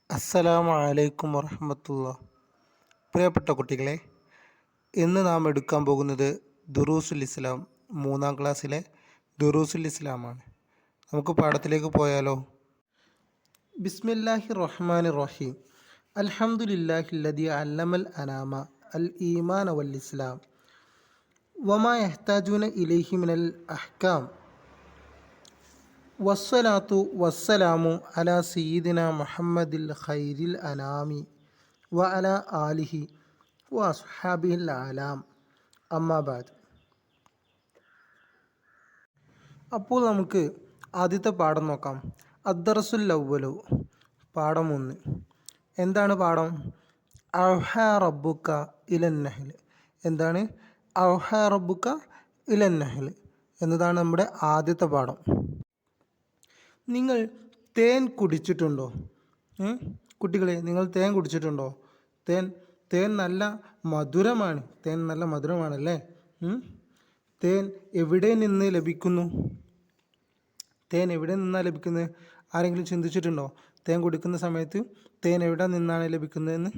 അസ്സലാമു അലൈക്കും വറഹ്മത്തുള്ളാ. പ്രിയപ്പെട്ട കുട്ടികളെ, ഇന്ന് നാം എടുക്കാൻ പോകുന്നത് ദുറൂസുൽ ഇസ്ലാം 3-ാം ക്ലാസ്സിലെ ദുറൂസുൽ ഇസ്ലാമാണ്. നമുക്ക് പാഠത്തിലേക്ക് പോയാലോ? ബിസ്മില്ലാഹിർ റഹ്മാനിർ റഹീം. അൽഹംദുലില്ലാഹില്ലദി അല്ലമൽ അനാമ അൽ ഈമാന വൽ ഇസ്ലാം വമാ യഹ്താജൂന ഇലൈഹി മിനൽ അഹ്കാം വസ്സലാത്തു വസ്സലാമു അലാ സയ്യിദിന മുഹമ്മദിൽ ഖൈരിൽ അനാമി വ അലാ ആലിഹി വ അസ്ഹാബിഹിൽ ആലാം. അമ്മാ ബാദ്. അപ്പോൾ നമുക്ക് ആദ്യത്തെ പാഠം നോക്കാം. അദ്ദർസുൽ അവ്വലു, പാഠം 1. എന്താണ് പാഠം? ഔഹാ റബ്ബുക ഇലൻ നഹ്ൽ. എന്താണ് ഔഹാ റബ്ബുക ഇലൻ നഹ്ൽ എന്നതാണ് നമ്മുടെ ആദ്യത്തെ പാഠം. നിങ്ങൾ തേൻ കുടിച്ചിട്ടുണ്ടോ? കുട്ടികളെ, നിങ്ങൾ തേൻ കുടിച്ചിട്ടുണ്ടോ? തേൻ നല്ല മധുരമാണല്ലേ? തേൻ എവിടെ നിന്ന് ലഭിക്കുന്നു? തേൻ എവിടെ നിന്നാണ് ലഭിക്കുന്നത്? ആരെങ്കിലും ചിന്തിച്ചിട്ടുണ്ടോ? തേൻ കുടിക്കുന്ന സമയത്ത് തേൻ എവിടെ നിന്നാണ് ലഭിക്കുന്നതെന്ന്?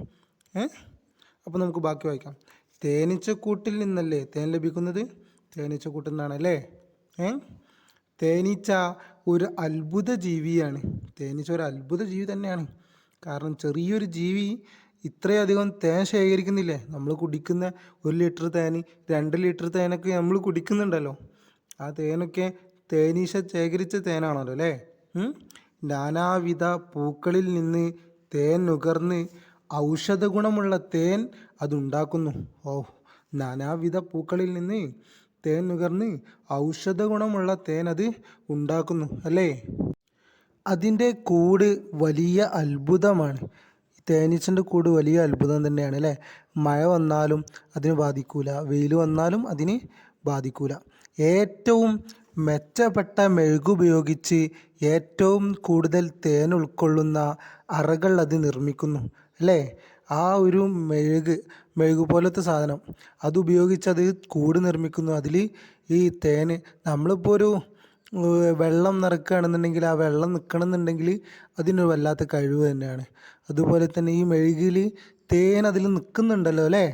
അപ്പോൾ നമുക്ക് ബാക്കി വായിക്കാം. തേനീച്ചക്കൂട്ടിൽ നിന്നല്ലേ തേൻ ലഭിക്കുന്നത്? തേനീച്ചക്കൂട്ടിൽ നിന്നാണല്ലേ? തേനീച്ച ഒരു അത്ഭുത ജീവിയാണ്. തേനീച്ച ഒരു അത്ഭുത ജീവി തന്നെയാണ്. കാരണം ചെറിയൊരു ജീവി ഇത്രയധികം തേൻ ശേഖരിക്കുന്നില്ലേ? നമ്മൾ കുടിക്കുന്ന 1 ലിറ്റർ തേൻ, 2 ലിറ്റർ തേനൊക്കെ നമ്മൾ കുടിക്കുന്നുണ്ടല്ലോ. ആ തേനൊക്കെ തേനീച്ച ശേഖരിച്ച തേനാണല്ലോ അല്ലേ? നാനാവിധ പൂക്കളിൽ നിന്ന് തേൻ നുകർന്ന് ഔഷധ ഗുണമുള്ള തേൻ അതുണ്ടാക്കുന്നു. നാനാവിധ പൂക്കളിൽ നിന്ന് തേൻ നുകർന്ന് ഔഷധ ഗുണമുള്ള തേൻ അത് ഉണ്ടാക്കുന്നു അല്ലേ? അതിൻ്റെ കൂട് വലിയ അത്ഭുതമാണ്. തേനീച്ചൻ്റെ കൂട് വലിയ അത്ഭുതം തന്നെയാണ് അല്ലേ? മഴ വന്നാലും അതിന് ബാധിക്കൂല, വെയിൽ വന്നാലും അതിന് ബാധിക്കൂല. ഏറ്റവും മെച്ചപ്പെട്ട മെഴുകുപയോഗിച്ച് ഏറ്റവും കൂടുതൽ തേൻ ഉൾക്കൊള്ളുന്ന അറകൾ അത് നിർമ്മിക്കുന്നു അല്ലേ? ആ ഒരു മെഴുക് പോലത്തെ സാധനം അതുപയോഗിച്ച് അത് കൂട് നിർമ്മിക്കുന്നു. അതിൽ ഈ തേന്, നമ്മളിപ്പോൾ ഒരു വെള്ളം നിറക്കുകയാണെന്നുണ്ടെങ്കിൽ ആ വെള്ളം നിൽക്കണമെന്നുണ്ടെങ്കിൽ അതിനൊരു വല്ലാത്ത കഴിവ് തന്നെയാണ്. അതുപോലെ തന്നെ ഈ മെഴുകിൽ തേൻ അതിൽ നിൽക്കുന്നുണ്ടല്ലോ അല്ലേ?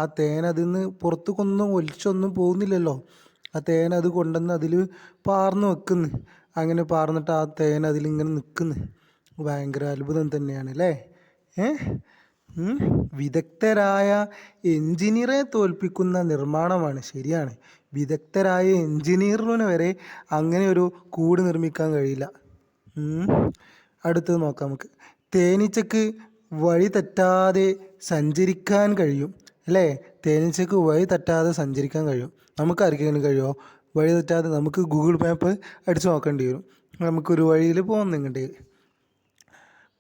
ആ തേൻ അതിൽ നിന്ന് പുറത്തേക്കൊന്നും ഒലിച്ചൊന്നും പോകുന്നില്ലല്ലോ. ആ തേൻ അത് കൊണ്ടുവന്ന് അതിൽ പാർന്ന് വെക്കുന്നു. അങ്ങനെ പാർന്നിട്ട് ആ തേൻ അതിലിങ്ങനെ നിൽക്കുന്നു. ഭയങ്കര അത്ഭുതം തന്നെയാണ് അല്ലേ? വിദഗ്ധരായ എഞ്ചിനീയറെ തോൽപ്പിക്കുന്ന നിർമ്മാണമാണ്. ശരിയാണ്, വിദഗ്ധരായ എഞ്ചിനീയറിന് വരെ അങ്ങനെ ഒരു കൂട് നിർമ്മിക്കാൻ കഴിയില്ല. അടുത്തത് നോക്കാം നമുക്ക്. തേനീച്ചക്ക് വഴി തെറ്റാതെ സഞ്ചരിക്കാൻ കഴിയും അല്ലേ? തേനീച്ചക്ക് വഴി തെറ്റാതെ സഞ്ചരിക്കാൻ കഴിയും. നമുക്ക് ആർക്കെങ്കിലും കഴിയുമോ വഴി തെറ്റാതെ? നമുക്ക് ഗൂഗിൾ മാപ്പ് അടിച്ചു നോക്കേണ്ടി വരും. നമുക്കൊരു വഴിയിൽ പോകുന്നുണ്ടെങ്കിൽ.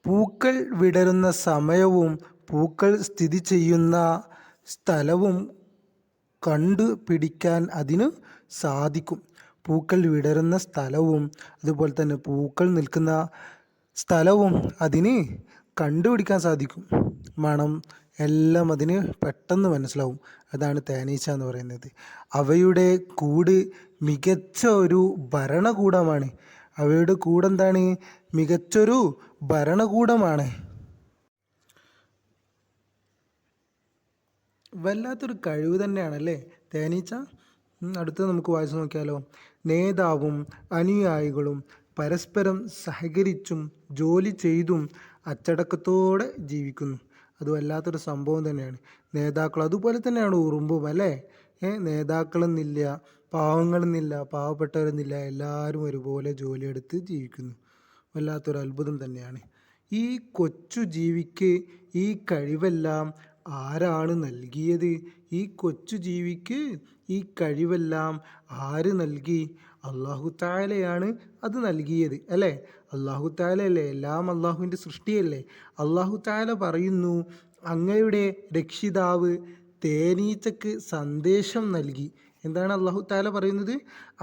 പൂക്കൾ വിടരുന്ന സമയവും പൂക്കൾ സ്ഥിതി ചെയ്യുന്ന സ്ഥലവും കണ്ടുപിടിക്കാൻ അതിന് സാധിക്കും. പൂക്കൾ വിടരുന്ന സ്ഥലവും അതുപോലെ തന്നെ പൂക്കൾ നിൽക്കുന്ന സ്ഥലവും അതിന് കണ്ടുപിടിക്കാൻ സാധിക്കും. മണം എല്ലാം അതിന് പെട്ടെന്ന് മനസ്സിലാവും. അതാണ് തേനീച്ച എന്ന് പറയുന്നത്. അവയുടെ കൂട് മികച്ച ഒരു ഭരണകൂടമാണ്. അവയുടെ കൂടെന്താണ്? മികച്ചൊരു ഭരണകൂടമാണ്. വല്ലാത്തൊരു കഴിവ് തന്നെയാണല്ലേ തേനീച്ച? അടുത്തത് നമുക്ക് വായിച്ചു നോക്കിയാലോ. നേതാവും അനുയായികളും പരസ്പരം സഹകരിച്ചും ജോലി ചെയ്തും അച്ചടക്കത്തോടെ ജീവിക്കുന്നു. അത് വല്ലാത്തൊരു സംഭവം തന്നെയാണ്. നേതാക്കൾ അതുപോലെ തന്നെയാണ് ഉറുമ്പും അല്ലേ? നേതാക്കളെന്നില്ല, പാവങ്ങളെന്നില്ല, പാവപ്പെട്ടവരെന്നില്ല, എല്ലാവരും ഒരുപോലെ ജോലിയെടുത്ത് ജീവിക്കുന്നു. വല്ലാത്തൊരു അത്ഭുതം തന്നെയാണ്. ഈ കൊച്ചു ജീവിക്ക് ഈ കഴിവെല്ലാം ആരാണ് നൽകിയത്? ഈ കൊച്ചു ജീവിക്ക് ഈ കഴിവെല്ലാം ആര് നൽകി? അല്ലാഹു തആലയാണ് അത് നൽകിയത് അല്ലേ? അല്ലാഹു തആലയല്ലേ? എല്ലാം അല്ലാഹുവിൻ്റെ സൃഷ്ടിയല്ലേ? അല്ലാഹു തആല പറയുന്നു, അങ്ങയുടെ രക്ഷിതാവ് തേനീച്ചക്ക് സന്ദേശം നൽകി. എന്താണ് അല്ലാഹു തആല പറയുന്നത്?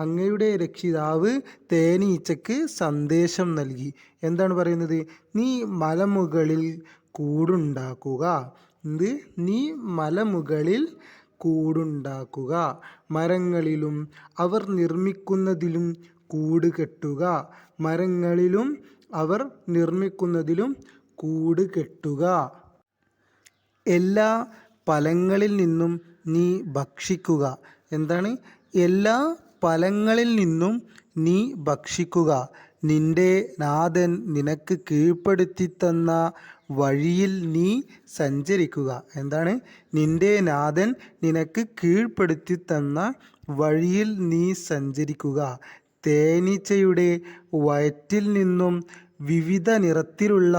അങ്ങയുടെ രക്ഷിതാവ് തേനീച്ചക്ക് സന്ദേശം നൽകി. എന്താണ് പറയുന്നത്? നീ മലമുകളിൽ കൂടുണ്ടാക്കുക. നീ മലമുകളിൽ കൂടുണ്ടാക്കുക, മരങ്ങളിലും അവർ നിർമ്മിക്കുന്നതിലും കൂട് കെട്ടുക. മരങ്ങളിലും അവർ നിർമ്മിക്കുന്നതിലും കൂട് കെട്ടുക. എല്ലാ ഫലങ്ങളിൽ നിന്നും നീ ഭക്ഷിക്കുക. എന്താണ്? എല്ലാ ഫലങ്ങളിൽ നിന്നും നീ ഭക്ഷിക്കുക. നിന്റെ നാഥൻ നിനക്ക് കീഴ്പ്പെടുത്തി തന്ന വഴിയിൽ നീ സഞ്ചരിക്കുക. എന്താണ്? നിന്റെ നാഥൻ നിനക്ക് കീഴ്പ്പെടുത്തി തന്ന വഴിയിൽ നീ സഞ്ചരിക്കുക. തേനീച്ചയുടെ വയറ്റിൽ നിന്നും വിവിധ നിറത്തിലുള്ള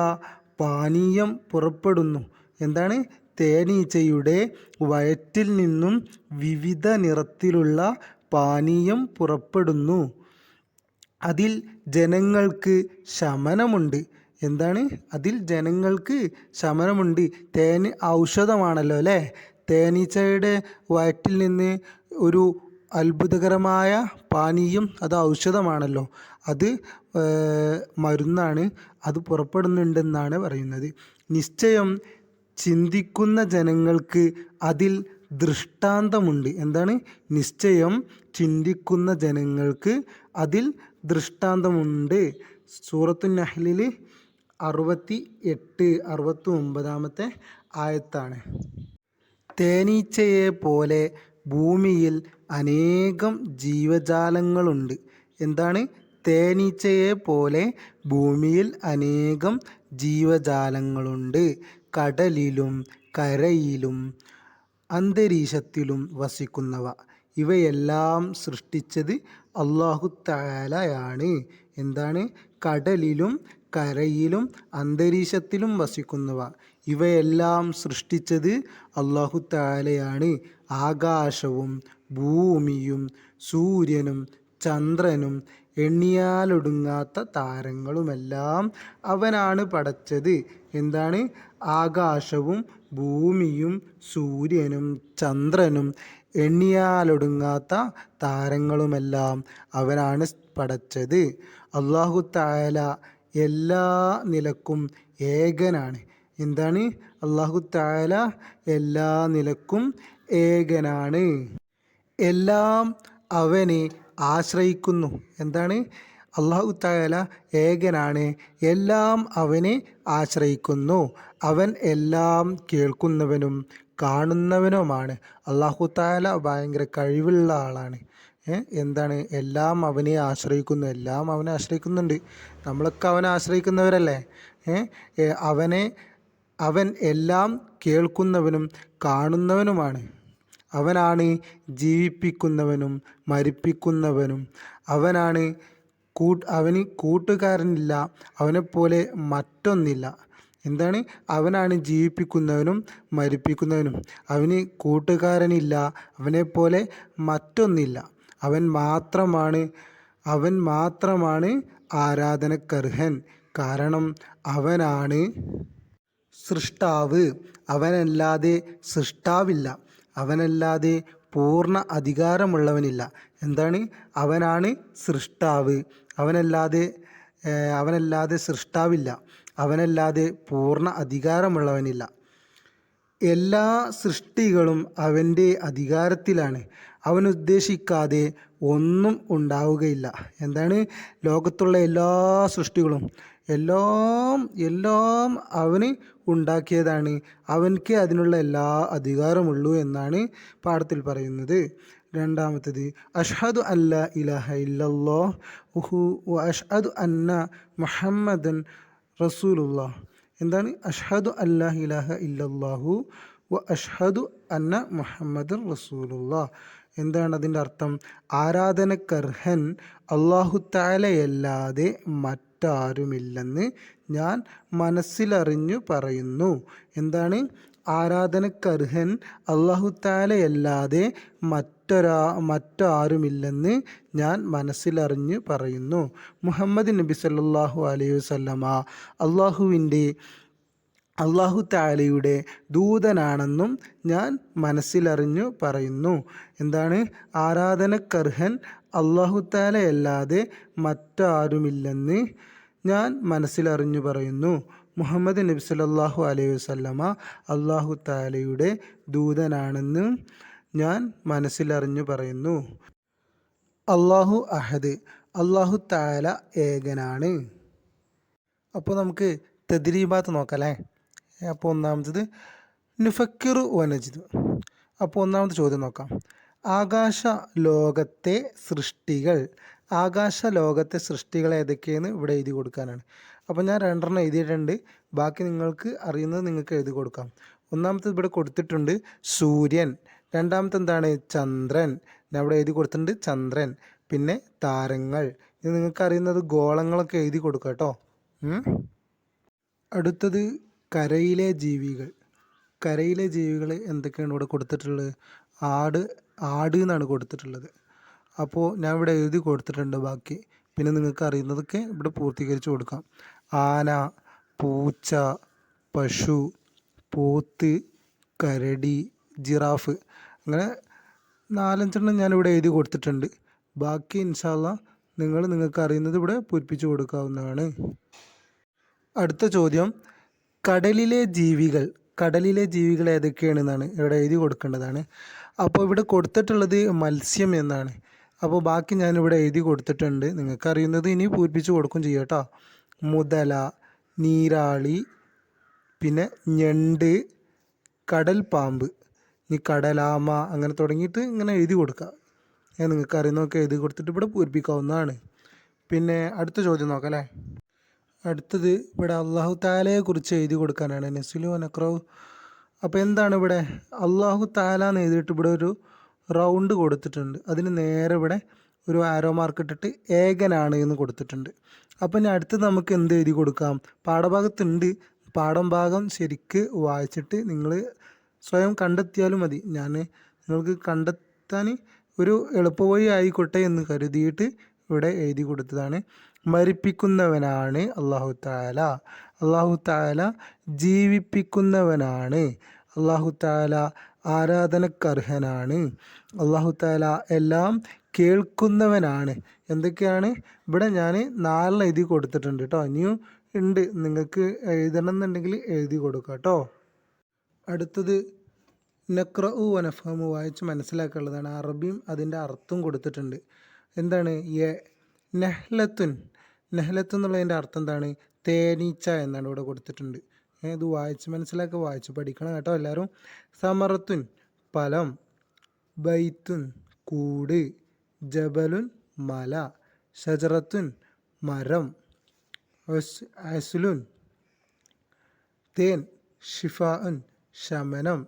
പാനീയം പുറപ്പെടുന്നു. എന്താണ്? തേനീച്ചയുടെ വയറ്റിൽ നിന്നും വിവിധ നിറത്തിലുള്ള പാനീയം പുറപ്പെടുന്നു. അതിൽ ജനങ്ങൾക്ക് ശമനമുണ്ട്. എന്താണ്? അതിൽ ജനങ്ങൾക്ക് ശമനമുണ്ട്. തേൻ ഔഷധമാണല്ലോ അല്ലേ? തേനീച്ചയുടെ വയറ്റിൽ നിന്ന് ഒരു അത്ഭുതകരമായ പാനീയം, അത് ഔഷധമാണല്ലോ. അത് മരുന്നാണ്. അത് പുറപ്പെടുന്നുണ്ടെന്നാണ് പറയുന്നത്. നിശ്ചയം ചിന്തിക്കുന്ന ജനങ്ങൾക്ക് അതിൽ ദൃഷ്ടാന്തമുണ്ട്. എന്താണ്? നിശ്ചയം ചിന്തിക്കുന്ന ജനങ്ങൾക്ക് അതിൽ ദൃഷ്ടാന്തമുണ്ട്. സൂറത്തുൻ നഹ്ലിൽ 68, 69 ആയത്താണ്. തേനീച്ചയെ പോലെ ഭൂമിയിൽ അനേകം ജീവജാലങ്ങളുണ്ട്. എന്താണ്? തേനീച്ചയെ പോലെ ഭൂമിയിൽ അനേകം ജീവജാലങ്ങളുണ്ട്. കടലിലും കരയിലും അന്തരീക്ഷത്തിലും വസിക്കുന്നവ. ഇവയെല്ലാം സൃഷ്ടിച്ചത് അല്ലാഹു തആലയാണ്. എന്താണ്? കടലിലും കരയിലും അന്തരീക്ഷത്തിലും വസിക്കുന്നവ. ഇവയെല്ലാം സൃഷ്ടിച്ചത് അല്ലാഹു തആലയാണ്. ആകാശവും ഭൂമിയും സൂര്യനും ചന്ദ്രനും എണ്ണിയാലൊടുങ്ങാത്ത താരങ്ങളുമെല്ലാം അവനാണ് പടച്ചത്. എന്താണ്? ആകാശവും ഭൂമിയും സൂര്യനും ചന്ദ്രനും എണ്ണിയാലൊടുങ്ങാത്ത താരങ്ങളുമെല്ലാം അവനാണ് പടച്ചത്. അല്ലാഹു തആല എല്ലാ നിലക്കും ഏകനാണ്. എന്താണ്? അല്ലാഹു തആല എല്ലാ നിലക്കും ഏകനാണ്. എല്ലാം അവനെ ആശ്രയിക്കുന്നു. എന്താണ്? അല്ലാഹു തആല ഏകനാണ്. എല്ലാം അവനെ ആശ്രയിക്കുന്നു. അവൻ എല്ലാം കേൾക്കുന്നവനും കാണുന്നവനുമാണ്. അല്ലാഹു തആല ഭയങ്കര കഴിവുള്ള ആളാണ്. എന്താണ്? എല്ലാം അവനെ ആശ്രയിക്കുന്നു. എല്ലാം അവനെ ആശ്രയിക്കുന്നുണ്ട്. നമ്മളൊക്കെ അവനെ ആശ്രയിക്കുന്നവരല്ലേ? അവൻ എല്ലാം കേൾക്കുന്നവനും കാണുന്നവനുമാണ്. അവനാണ് ജീവിപ്പിക്കുന്നവനും മരിപ്പിക്കുന്നവനും. അവന് കൂട്ടുകാരനില്ല, അവനെപ്പോലെ മറ്റൊന്നില്ല. എന്താണ്? അവനാണ് ജീവിപ്പിക്കുന്നവനും മരിപ്പിക്കുന്നവനും. അവന് കൂട്ടുകാരനില്ല, അവനെപ്പോലെ മറ്റൊന്നില്ല. അവൻ മാത്രമാണ് ആരാധനക്കർഹൻ. കാരണം അവനാണ് സൃഷ്ടാവ്. അവനല്ലാതെ സൃഷ്ടാവില്ല. അവനല്ലാതെ പൂർണ്ണ അധികാരമുള്ളവനില്ല. എന്താണ്? അവനാണ് സൃഷ്ടാവ്. അവനല്ലാതെ സൃഷ്ടാവില്ല. അവനല്ലാതെ പൂർണ്ണ അധികാരമുള്ളവനില്ല. എല്ലാ സൃഷ്ടികളും അവൻ്റെ അധികാരത്തിലാണ്. അവനുദ്ദേശിക്കാതെ ഒന്നും ഉണ്ടാവുകയില്ല. എന്താണ്? ലോകത്തുള്ള എല്ലാ സൃഷ്ടികളും എല്ലാം അവന് ഉണ്ടാക്കിയതാണ്. അവൻക്ക് അതിനുള്ള എല്ലാ അധികാരമുള്ളൂ എന്നാണ് പാഠത്തിൽ പറയുന്നത്. രണ്ടാമത്തത്, അഷ്ഹദു അല്ലാ ഇലാഹ ഇല്ലല്ലാഹു വ അഷ്ഹദു അന്ന മുഹമ്മദൻ റസൂലുള്ളാഹ്. എന്താണ്? അഷ്ഹദു അല്ലാ ഇലാഹ ഇല്ലല്ലാഹു വ അഷ്ഹദു അന്ന മുഹമ്മദൻ റസൂലുള്ളാഹ്. എന്താണ് അതിൻ്റെ അർത്ഥം? ആരാധനക്കർഹൻ അല്ലാഹു തആലയല്ലാതെ മറ്റാരുമില്ലെന്ന് ഞാൻ മനസ്സിലറിഞ്ഞു പറയുന്നു. എന്താണ്? ആരാധനക്കർഹൻ അല്ലാഹു തആലയല്ലാതെ മറ്റാരുമില്ലെന്ന് ഞാൻ മനസ്സിലറിഞ്ഞു പറയുന്നു. മുഹമ്മദ് നബി സല്ലല്ലാഹു അലൈഹി വസല്ലമ അല്ലാഹു തആലയുടെ ദൂതനാണെന്നും ഞാൻ മനസ്സിലറിഞ്ഞു പറയുന്നു. എന്താണ്? ആരാധനക്കർഹൻ അല്ലാഹു തആലയല്ലാതെ മറ്റാരുമില്ലെന്ന് ഞാൻ മനസ്സിലറിഞ്ഞു പറയുന്നു. മുഹമ്മദ് നബി സല്ലല്ലാഹു അലൈഹി വസല്ലമ അല്ലാഹു തആലയുടെ ദൂതനാണെന്ന് ഞാൻ മനസ്സിലറിഞ്ഞു പറയുന്നു. അല്ലാഹു അഹദ്. അല്ലാഹു തആല ഏകനാണ്. അപ്പോൾ നമുക്ക് തദ്രീബാത്ത് നോക്കാം അല്ലേ. അപ്പോൾ ഒന്നാമത്തത് നുഫക്കിറു വനജിദ്. അപ്പോൾ ഒന്നാമത്തെ ചോദ്യം നോക്കാം. ആകാശ ലോകത്തെ സൃഷ്ടികൾ ഏതൊക്കെയെന്ന് ഇവിടെ എഴുതി കൊടുക്കാനാണ്. അപ്പോൾ ഞാൻ 2 എഴുതിയിട്ടുണ്ട്. ബാക്കി നിങ്ങൾക്ക് അറിയുന്നത് നിങ്ങൾക്ക് എഴുതി കൊടുക്കാം. ഒന്നാമത്തെ ഇവിടെ കൊടുത്തിട്ടുണ്ട് സൂര്യൻ. രണ്ടാമത്തെ എന്താണ്? ചന്ദ്രൻ. ഞാൻ ഇവിടെ എഴുതി കൊടുത്തിട്ടുണ്ട് ചന്ദ്രൻ. പിന്നെ താരങ്ങൾ. ഇത് നിങ്ങൾക്ക് അറിയുന്നത് ഗോളങ്ങളൊക്കെ എഴുതി കൊടുക്കാം കേട്ടോ. അടുത്തത് കരയിലെ ജീവികൾ. എന്തൊക്കെയാണ് ഇവിടെ കൊടുത്തിട്ടുള്ളത്? ആട് എന്നാണ് കൊടുത്തിട്ടുള്ളത്. അപ്പോൾ ഞാൻ ഇവിടെ എഴുതി കൊടുത്തിട്ടുണ്ട് ബാക്കി. പിന്നെ നിങ്ങൾക്ക് അറിയുന്നതൊക്കെ ഇവിടെ പൂർത്തീകരിച്ച് കൊടുക്കാം. ആന, പൂച്ച, പശു, പോത്ത്, കരടി, ജിറാഫ്. അങ്ങനെ 4-5 ഞാനിവിടെ എഴുതി കൊടുത്തിട്ടുണ്ട്. ബാക്കി ഇൻഷാ അല്ലാ നിങ്ങൾക്ക് അറിയുന്നത് ഇവിടെ പൂരിപ്പിച്ച് കൊടുക്കാവുന്നതാണ്. അടുത്ത ചോദ്യം, കടലിലെ ജീവികൾ ഏതൊക്കെയാണെന്നാണ് ഇവിടെ എഴുതി കൊടുക്കേണ്ടതാണ്. അപ്പോൾ ഇവിടെ കൊടുത്തിട്ടുള്ളത് മത്സ്യം എന്നാണ്. അപ്പോൾ ബാക്കി ഞാനിവിടെ എഴുതി കൊടുത്തിട്ടുണ്ട്. നിങ്ങൾക്ക് അറിയുന്നത് ഇനി പൂരിപ്പിച്ച് കൊടുക്കും ചെയ്യാം കേട്ടോ. മുതല, നീരാളി, പിന്നെ ഞണ്ട്, കടൽ പാമ്പ്, ഇനി കടലാമ, അങ്ങനെ തുടങ്ങിയിട്ട് ഇങ്ങനെ എഴുതി കൊടുക്കുക. നിങ്ങൾക്ക് അറിയുന്നതൊക്കെ എഴുതി കൊടുത്തിട്ട് ഇവിടെ പൂരിപ്പിക്കാവുന്നതാണ്. പിന്നെ അടുത്ത ചോദ്യം നോക്കാം അല്ലേ. അടുത്തത് ഇവിടെ അള്ളാഹു താലയെ കുറിച്ച് എഴുതി കൊടുക്കാനാണ്. നസ്ലു നക്രവ്. അപ്പോൾ എന്താണ് ഇവിടെ അള്ളാഹു താല എന്ന് എഴുതിയിട്ട് ഇവിടെ ഒരു റൗണ്ട് കൊടുത്തിട്ടുണ്ട്. അതിന് നേരെ ഇവിടെ ഒരു ആരോ മാർക്ക് ഇട്ടിട്ട് ഏകനാണ് എന്ന് കൊടുത്തിട്ടുണ്ട്. അപ്പോൾ ഇനി അടുത്തത് നമുക്ക് എന്ത് എഴുതി കൊടുക്കാം? പാഠഭാഗത്തുണ്ട്. ഭാഗം ശരിക്ക് വായിച്ചിട്ട് നിങ്ങൾ സ്വയം കണ്ടെത്തിയാലും മതി. ഞാൻ നിങ്ങൾക്ക് കണ്ടെത്താൻ ഒരു എളുപ്പവഴി ആയിക്കോട്ടെ എന്ന് കരുതിയിട്ട് ഇവിടെ എഴുതി കൊടുത്തതാണ്. മരിപ്പിക്കുന്നവനാണ് അള്ളാഹു താല. അള്ളാഹു താല ജീവിപ്പിക്കുന്നവനാണ്. അള്ളാഹു താല ആരാധനക്കർഹനാണ്. അള്ളാഹു താല എല്ലാം കേൾക്കുന്നവനാണ്. എന്തൊക്കെയാണ് ഇവിടെ ഞാൻ 4 എഴുതി കൊടുത്തിട്ടുണ്ട് കേട്ടോ. ഇനിയും ഉണ്ട്, നിങ്ങൾക്ക് എഴുതണം എന്നുണ്ടെങ്കിൽ എഴുതി കൊടുക്കാം കേട്ടോ. അടുത്തത് നക്രഉ വനഫഹമു, വായിച്ച് മനസ്സിലാക്കാനുള്ളതാണ്. അറബിയും അതിൻ്റെ അർത്ഥം കൊടുത്തിട്ടുണ്ട്. എന്താണ്? നെഹ്ലത്തുൻ എന്നുള്ളതിൻ്റെ അർത്ഥം എന്താണ്? തേനീച്ച എന്നാണ് ഇവിടെ കൊടുത്തിട്ടുണ്ട്. ഇത് വായിച്ച് മനസ്സിലാക്കുക, വായിച്ച് പഠിക്കണം കേട്ടോ എല്ലാവരും. സമറത്തുൻ ഫലം, ബൈത്തുൻ കൂട്, ജബലുൻ മല, ഷജറത്തുൻ മരം, അസ്ലുൻ തേൻ, ഷിഫാഉൻ ശമനം,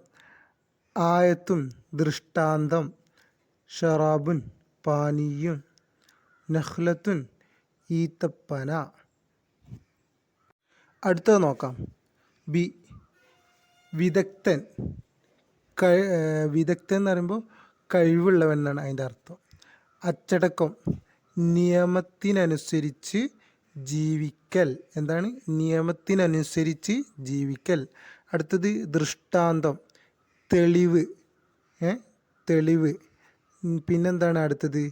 ആയത്തുൻ ദൃഷ്ടാന്തം, ഷറാബുൻ പാനീയം, നഖ്ലത്തുൻ ഈത്തപ്പന. അടുത്തത് നോക്കാം. വിദഗ്ധൻ. വിദഗ്ധൻ എന്ന് പറയുമ്പോൾ കഴിവുള്ളവൻ എന്നാണ് അതിൻ്റെ അർത്ഥം. അച്ചടക്കം, നിയമത്തിനനുസരിച്ച് ജീവിക്കൽ. എന്താണ്? നിയമത്തിനനുസരിച്ച് ജീവിക്കൽ. അടുത്തത് ദൃഷ്ടാന്തം, തെളിവ്. തെളിവ്. പിന്നെന്താണ് അടുത്തത്?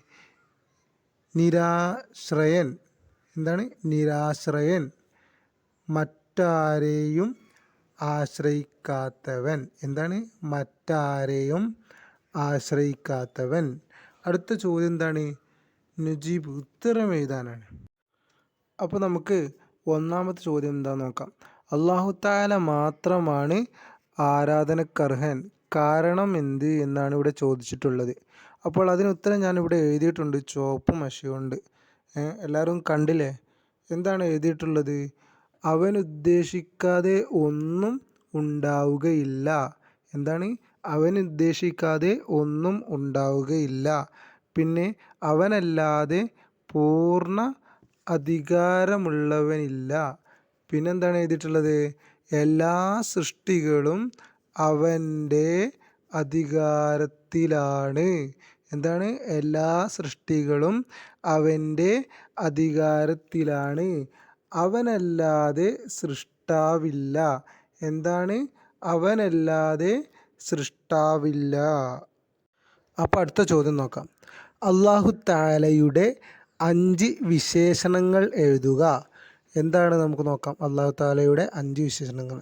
നിരാശ്രയൻ. എന്താണ്? നിരാശ്രയൻ, മറ്റാരെയും ആശ്രയിക്കാത്തവൻ. എന്താണ്? മറ്റാരെയും ആശ്രയിക്കാത്തവൻ. അടുത്ത ചോദ്യം എന്താണ്? നുജീബ്, ഉത്തരം എഴുതാനാണ്. അപ്പോൾ നമുക്ക് ഒന്നാമത്തെ ചോദ്യം എന്താണെന്ന് നോക്കാം. അല്ലാഹു തആല മാത്രമാണ് ആരാധനക്കർഹൻ, കാരണം എന്ത് എന്നാണ് ഇവിടെ ചോദിച്ചിട്ടുള്ളത്. അപ്പോൾ അതിന് ഉത്തരം ഞാനിവിടെ എഴുതിയിട്ടുണ്ട് ചുവപ്പ് മഷി കൊണ്ട്. എല്ലാവരും കണ്ടില്ലേ? എന്താണ് എഴുതിയിട്ടുള്ളത്? അവൻ ഉദ്ദേശിക്കാതെ ഒന്നും ഉണ്ടാവുകയില്ല. എന്താണ്? അവൻ ഉദ്ദേശിക്കാതെ ഒന്നും ഉണ്ടാവുകയില്ല. പിന്നെ അവനല്ലാതെ പൂർണ്ണ അധികാരമുള്ളവനില്ല. പിന്നെന്താണ് എഴുതിയിട്ടുള്ളത്? എല്ലാ സൃഷ്ടികളും അവൻ്റെ അധികാരത്തിലാണ്. എന്താണ്? എല്ലാ സൃഷ്ടികളും അവൻ്റെ അധികാരത്തിലാണ്. അവനല്ലാതെ സൃഷ്ടാവില്ല. എന്താണ്? അവനല്ലാതെ സൃഷ്ടാവില്ല. അപ്പോൾ അടുത്ത ചോദ്യം നോക്കാം. അല്ലാഹു തആലയുടെ 5 വിശേഷണങ്ങൾ എഴുതുക. എന്താണ് നമുക്ക് നോക്കാം. അല്ലാഹു തആലയുടെ 5 വിശേഷണങ്ങൾ.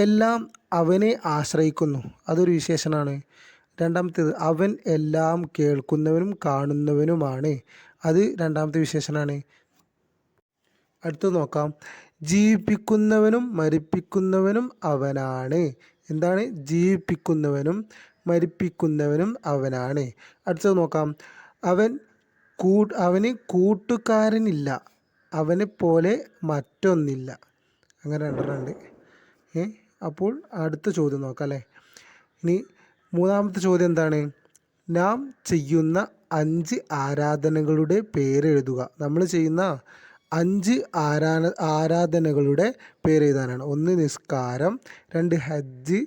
എല്ലാം അവനെ ആശ്രയിക്കുന്നു, അതൊരു വിശേഷണമാണ്. രണ്ടാമത്തേത്, അവൻ എല്ലാം കേൾക്കുന്നവനും കാണുന്നവനുമാണ്, അത് രണ്ടാമത്തെ വിശേഷണമാണ്. അടുത്തത് നോക്കാം. ജീവിപ്പിക്കുന്നവനും മരിപ്പിക്കുന്നവനും അവനാണ്. എന്താണ്? ജീവിപ്പിക്കുന്നവനും മരിപ്പിക്കുന്നവനും അവനാണ്. അടുത്തത് നോക്കാം. അവന് കൂട്ടുകാരനില്ല, അവനെ പോലെ മറ്റൊന്നില്ല. അങ്ങനെ രണ്ടെണ്ണമുണ്ട്. അപ്പോൾ അടുത്ത ചോദ്യം നോക്കാം അല്ലേ. ഇനി മൂന്നാമത്തെ ചോദ്യം എന്താണ്? നാം ചെയ്യുന്ന 5 ആരാധനകളുടെ പേരെഴുതുക. നമ്മൾ ചെയ്യുന്ന 5 ആരാധനകളുടെ പേരെഴുതാനാണ്. 1 നിസ്കാരം, 2 ഹജ്ജ്,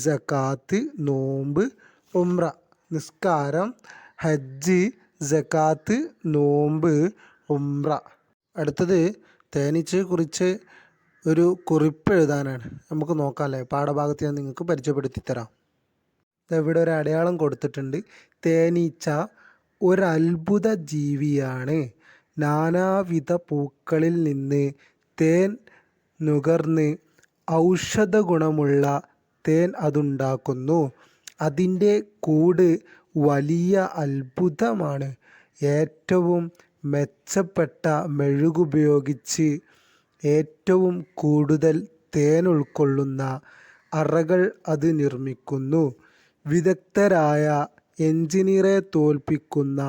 സക്കാത്ത്, നോമ്പ്, ഉംറ. നിസ്കാരം, ഹജ്ജ്, സക്കാത്ത്, നോമ്പ്, ഉംറ. അടുത്തത് തേനീച്ചയെക്കുറിച്ച് ഒരു കുറിപ്പ് എഴുതാനാണ്. നമുക്ക് നോക്കാം അല്ലേ. പാഠഭാഗത്ത് ഞാൻ നിങ്ങൾക്ക് പരിചയപ്പെടുത്തി തരാം. ഇവിടെ ഒരു അടയാളം കൊടുത്തിട്ടുണ്ട്. തേനീച്ച ഒരത്ഭുത ജീവിയാണ്. നാനാവിധ പൂക്കളിൽ നിന്ന് തേൻ നുകർന്ന് ഔഷധ ഗുണമുള്ള തേൻ അതുണ്ടാക്കുന്നു. അതിൻ്റെ കൂട് വലിയ അത്ഭുതമാണ്. ഏറ്റവും മെച്ചപ്പെട്ട മെഴുകുപയോഗിച്ച് ഏറ്റവും കൂടുതൽ തേൻ ഉൾക്കൊള്ളുന്ന അറകൾ അത് നിർമ്മിക്കുന്നു. വിദഗ്ധരായ എഞ്ചിനീയറെ തോൽപ്പിക്കുന്ന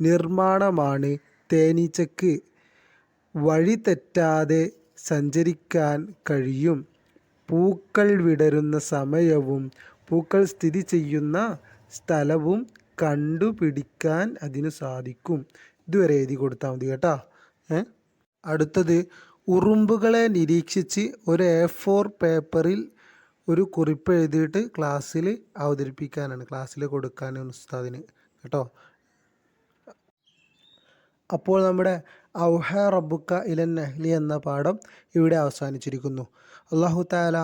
നിർമ്മാണമാണ് തേനീച്ചയ്ക്ക്. വഴി തെറ്റാതെ സഞ്ചരിക്കാൻ കഴിയും. പൂക്കൾ വിടരുന്ന സമയവും പൂക്കൾ സ്ഥിതി ചെയ്യുന്ന സ്ഥലവും കണ്ടുപിടിക്കാൻ അതിന് സാധിക്കും. ഇതുവരെ എഴുതി കൊടുത്താൽ മതി കേട്ടോ. അടുത്തത് ഉറുമ്പുകളെ നിരീക്ഷിച്ച് ഒരു A4 പേപ്പറിൽ ഒരു കുറിപ്പ് എഴുതിയിട്ട് ക്ലാസ്സിൽ അവതരിപ്പിക്കാനാണ്, ക്ലാസ്സിൽ കൊടുക്കാനാണ് ഉസ്താദിന് കേട്ടോ. അപ്പോൾ നമ്മുടെ ഔഹ റബ്ബുക്ക ഇലൻ നഹ്ലി എന്ന പാഠം ഇവിടെ അവസാനിച്ചിരിക്കുന്നു. അല്ലാഹു തആല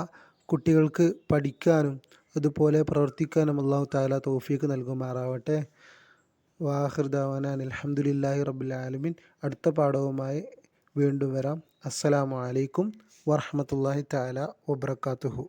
കുട്ടികൾക്ക് പഠിക്കാനും അതുപോലെ പ്രവർത്തിക്കാനും അല്ലാഹു തആല തൗഫീഖ് നൽകുമാറാവട്ടെ. വാഖിർ ദഅവാന അൽഹംദുലില്ലാഹി റബ്ബിൽ ആലമീൻ. അടുത്ത പാഠവുമായി വീണ്ടും വരാം. അസ്സലാമു അലൈക്കും വറഹ്മത്തുള്ളാഹി തആല വബറകാതുഹു.